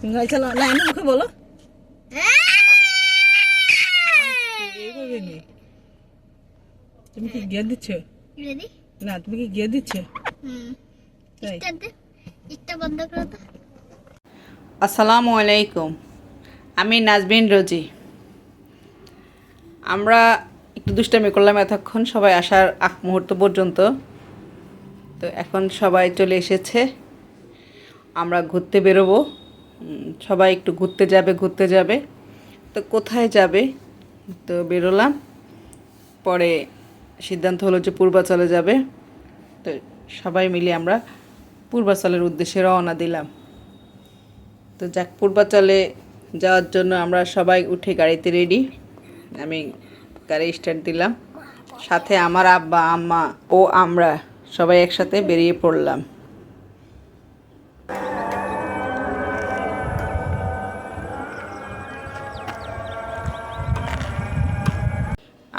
গাড়ি চালা না এনে মুখে বলো এইভাবে নি তুমি কি গিয়ার দিচ্ছ রেডি না তুমি কি গিয়ার দিচ্ছ তাই এটা বন্ধ করো তো। আসসালামু আলাইকুম, আমি নাজবিন রোজি। আমরা একটু দুষ্টামি করলাম এতক্ষণ সবাই আসার আগ মুহূর্ত পর্যন্ত। তো এখন সবাই চলে এসেছে, আমরা ঘুরতে বেরোবো। সবাই একটু ঘুরতে যাবে। তো কোথায় যাবে তো বেরোলাম। পরে সিদ্ধান্ত হলো যে পূর্বাচলে যাবে। তো সবাই মিলে আমরা পূর্বাচলের উদ্দেশ্যে রওনা দিলাম। তো যাক, পূর্বাচলে যাওয়ার জন্য আমরা সবাই উঠে গাড়িতে রেডি। আমি গাড়ি স্টার্ট দিলাম, সাথে আমার আব্বা আম্মা ও আমরা সবাই একসাথে বেরিয়ে পড়লাম।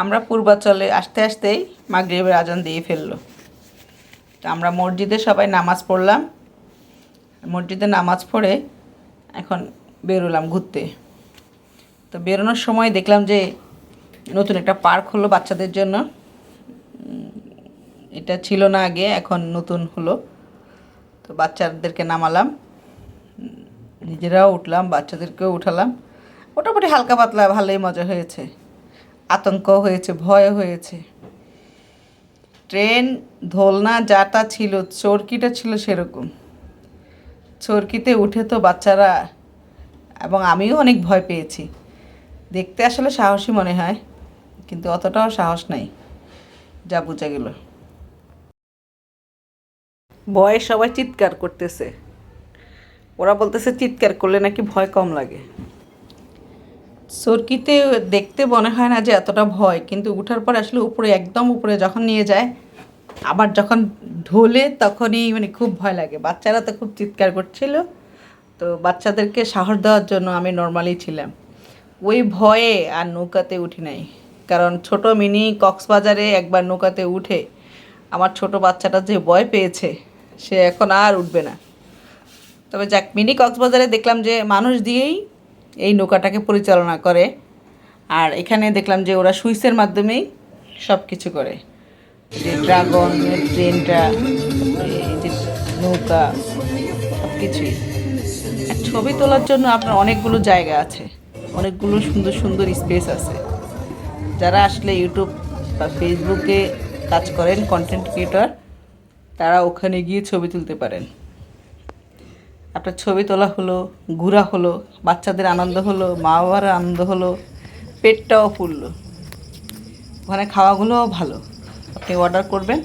আমরা পূর্বাচলে আসতে আসতেই মাগরিবের আজান দিয়ে ফেললো। তো আমরা মসজিদে সবাই নামাজ পড়লাম। মসজিদে নামাজ পড়ে এখন বেরোলাম ঘুরতে। তো বেরোনোর সময় দেখলাম যে নতুন একটা পার্ক হলো বাচ্চাদের জন্য। এটা ছিল না আগে, এখন নতুন হলো। তো বাচ্চাদেরকে নামালাম, নিজেরাও উঠলাম, বাচ্চাদেরকেও উঠালাম। মোটামুটি হালকা পাতলা ভালোই মজা হয়েছে, আতঙ্ক হয়েছে, ভয় হয়েছে। ট্রেন দোলনা যাটা ছিল, চরকিটা ছিল সেরকম। চরকিতে উঠে তো বাচ্চারা এবং আমিও অনেক ভয় পেয়েছি। দেখতে আসলে সাহসী মনে হয়, কিন্তু অতটাও সাহস নাই, যা বোঝা গেল। ভয়ে সবাই চিৎকার করতেছে। ওরা বলতেছে চিৎকার করলে নাকি ভয় কম লাগে। চরকিতে দেখতে মনে হয় না যে এতটা ভয়, কিন্তু উঠার পর আসলে উপরে, একদম উপরে যখন নিয়ে যায়, আবার যখন ঢোলে তখনই মানে খুব ভয় লাগে। বাচ্চারা তো খুব চিৎকার করছিল। তো বাচ্চাদেরকে সাহস দেওয়ার জন্য আমি নর্মালি ছিলাম। ওই ভয়ে আর নৌকাতে উঠি নাই, কারণ ছোট মিনি কক্সবাজারে একবার নৌকাতে উঠে আমার ছোট বাচ্চাটা যে ভয় পেয়েছে, সে এখন আর উঠবে না। তবে যাক, মিনি কক্সবাজারে দেখলাম যে মানুষ দিয়েই এই নৌকাটাকে পরিচালনা করে। আর এখানে দেখলাম যে ওরা সুইচের মাধ্যমেই সব কিছু করে, যে ড্রাগন, ট্রেনটা, এই যে নৌকা, সব কিছুই। আর ছবি তোলার জন্য আপনার অনেকগুলো জায়গা আছে, অনেকগুলো সুন্দর সুন্দর স্পেস আছে। যারা আসলে ইউটিউব বা ফেসবুকে কাজ করেন, কন্টেন্ট ক্রিয়েটর, তারা ওখানে গিয়ে ছবি তুলতে পারেন। আপনার ছবি তোলা হলো, ঘোরা হলো, বাচ্চাদের আনন্দ হলো, মা বাবার আনন্দ হলো, পেটটাও ফুললো। ওখানে খাওয়াগুলোও ভালো, আপনি অর্ডার করবেন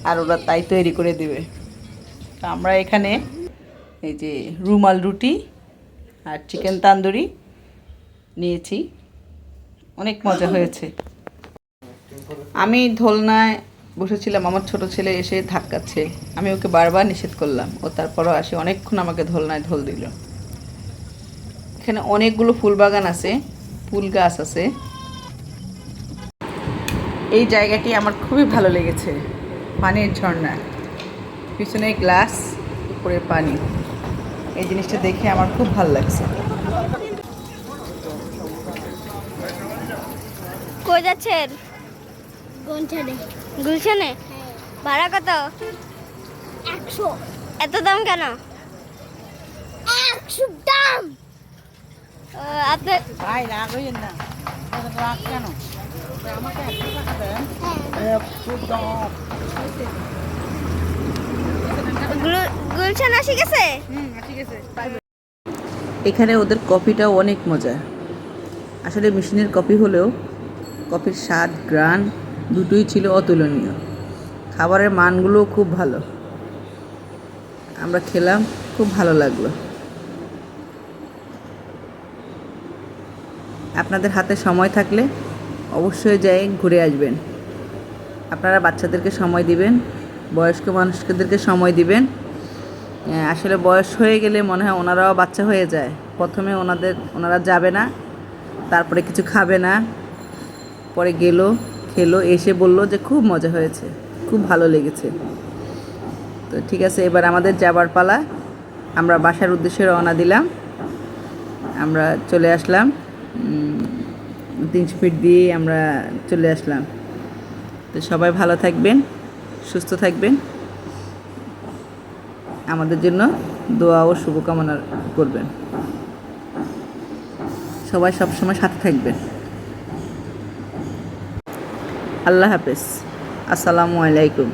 আর ওরা তাই তৈরি করে দেবে। তো আমরা এখানে এই যে রুমাল রুটি আর চিকেন তান্দুরি নিয়েছি, অনেক মজা হয়েছে। আমি দোলনায় বসেছিলাম, আমার ছোট ছেলে এসে ধাক্কাচ্ছে। আমি ওকে বারবার নিষেধ করলাম, ও তারপরও আসে, অনেকক্ষণ আমাকে দোলনায় ঢোল দিল। এখানে অনেকগুলো ফুল বাগান আছে, ফুল গাছ আছে। এই জায়গাটি আমার খুবই ভালো লেগেছে। পানির ঝর্ণা, পিছনে গ্লাস, উপরে পানি। এই জিনিসটা দেখে আমার খুব ভালো লাগছে। কই যাচ্ছেন? গুলশানে। ভাড়া কত? 100। এত দাম কেন? 100 দাম। আপনি ভাই রাগ হইেন না, রাগ কেন? আমাকে 100 টাকা দেন। গুলশান আসি গেছে? ঠিক আছে। এখানে ওদের কফিটাও অনেক মজা। আসলে মেশিনের কফি হলেও কফির স্বাদ, গ্রান দুটোই ছিল অতুলনীয়। খাবারের মানগুলোও খুব ভালো। আমরা খেলাম, খুব ভালো লাগলো। আপনাদের হাতে সময় থাকলে অবশ্যই যাই ঘুরে আসবেন। আপনারা বাচ্চাদেরকে সময় দিবেন, বয়স্ক মানুষদেরকে সময় দিবেন। আসলে বয়স হয়ে গেলে মনে হয় ওনারাও বাচ্চা হয়ে যায়। প্রথমে ওনারা যাবে না, তারপরে কিছু খাবে না, পরে খেলো, এসে বলল যে খুব মজা হয়েছে, খুব ভালো লেগেছে। তো ঠিক আছে, এবার আমাদের যাবার পালা। আমরা বাসার উদ্দেশ্যে রওনা দিলাম। আমরা চলে আসলাম 300 ফিট দিয়ে আমরা চলে আসলাম। তো সবাই ভালো থাকবেন, সুস্থ থাকবেন, আমাদের জন্য দোয়া ও শুভকামনা করবেন। সবাই সবসময় সাথে থাকবেন। আল্লাহ হাফেজ। আসসালামু আলাইকুম।